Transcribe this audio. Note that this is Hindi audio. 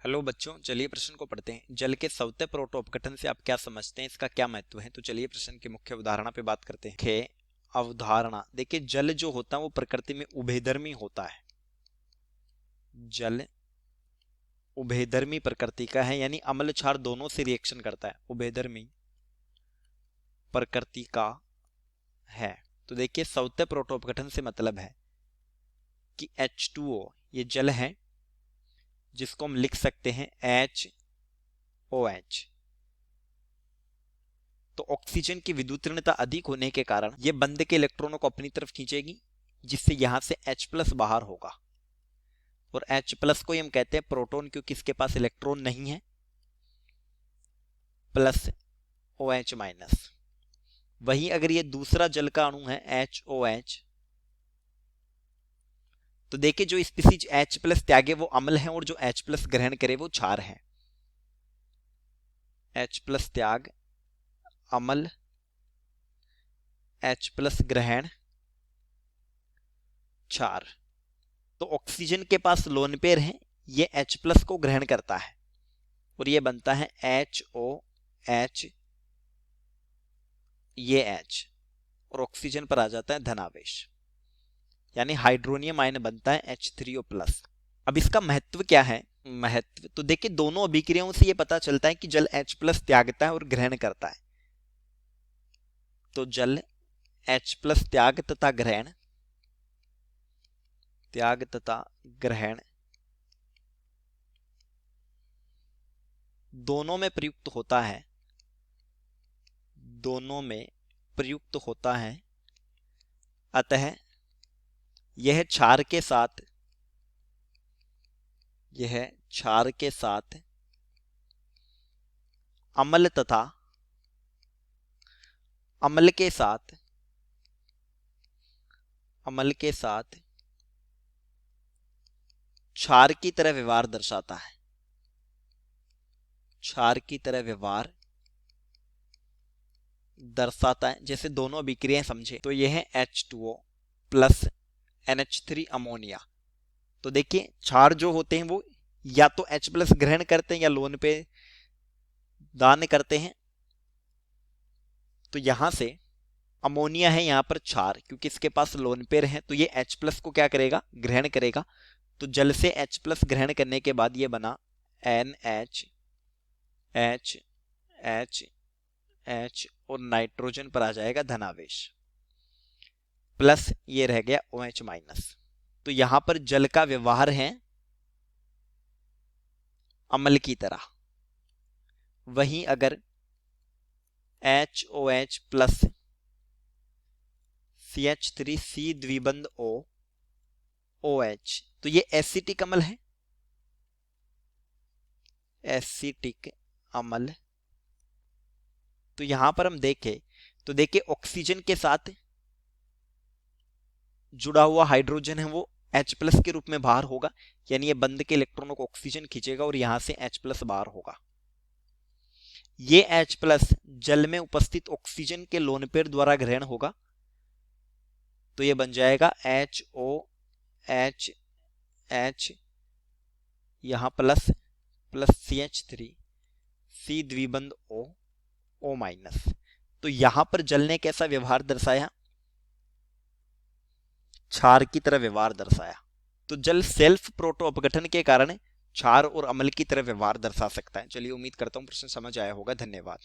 हेलो बच्चों, चलिए प्रश्न को पढ़ते हैं। जल के सवते प्रोटो अपघटन से आप क्या समझते हैं, इसका क्या महत्व है? तो चलिए प्रश्न की मुख्य अवधारणा पे बात करते हैं। मुख्य अवधारणा देखिए, जल जो होता है वो प्रकृति में उभयधर्मी होता है। जल उभयधर्मी प्रकृति का है, यानी अम्ल क्षार दोनों से रिएक्शन करता है, उभयधर्मी प्रकृति का है। तो देखिए, सवते प्रोटो अपघटन से मतलब है कि H2O ये जल है, जिसको हम लिख सकते हैं HOH। तो ऑक्सीजन की विद्युतीरणता अधिक होने के कारण ये बंद के इलेक्ट्रॉनों को अपनी तरफ खींचेगी, जिससे यहां से H+ बाहर होगा। और H+ को हम कहते हैं प्रोटॉन, क्योंकि इसके पास इलेक्ट्रॉन नहीं है, प्लस OH-। वहीं अगर ये दूसरा जल का अणु है HOH, तो देखिए जो स्पीसीज H+ त्यागे वो अम्ल है, और जो H+ ग्रहण करे वो क्षार है। H+ त्याग अम्ल, H+ ग्रहण क्षार। तो ऑक्सीजन के पास लोन पेयर है, ये H+ को ग्रहण करता है और ये बनता है HOH, ये H, और ऑक्सीजन पर आ जाता है धनावेश, यानी हाइड्रोनियम आयन बनता है H3O+। अब इसका महत्व क्या है? महत्व तो देखिए, दोनों अभिक्रियाओं से ये पता चलता है कि जल H+ त्यागता है और ग्रहण करता है। तो जल H+ त्याग तथा ग्रहण दोनों में प्रयुक्त होता है। अतः यह क्षार के साथ अम्ल तथा अम्ल के साथ क्षार की तरह व्यवहार दर्शाता है। जैसे दोनों अभिक्रियाएं समझे, तो यह है H2O प्लस NH3 अमोनिया। तो देखिए, क्षार जो होते हैं वो या तो H+ ग्रहण करते हैं या लोन पे दान करते हैं। तो यहां से अमोनिया है, यहां पर क्षार, क्योंकि इसके पास लोन पेयर है, तो ये H+ को क्या करेगा? ग्रहण करेगा। तो जल से H+ ग्रहण करने के बाद ये बना NH, H, H, H, और नाइट्रोजन पर आ जाएगा धनावेश, प्लस ये रह गया OH-। तो यहां पर जल का व्यवहार है अम्ल की तरह। वहीं अगर HOH प्लस CH3C द्विबंध OH, तो ये एसिटिक अम्ल है, एसिटिक अम्ल। तो यहां पर हम देखें तो देखिए, ऑक्सीजन के साथ जुड़ा हुआ हाइड्रोजन है वो H+ के रूप में बाहर होगा, यानी ये बंद के इलेक्ट्रॉनों को ऑक्सीजन खींचेगा और यहां से H+ बाहर होगा। ये H+ जल में उपस्थित ऑक्सीजन के लोन पेयर द्वारा ग्रहण होगा, तो ये बन जाएगा HOH, H, यहां प्लस CH3C द्विबंध O-। तो यहां पर जल ने कैसा व्यवहार दर्शाया? क्षार की तरह व्यवहार दर्शाया। तो जल सेल्फ प्रोटो अपघटन के कारण क्षार और अम्ल की तरह व्यवहार दर्शा सकता है। चलिए, उम्मीद करता हूं प्रश्न समझ आया होगा। धन्यवाद।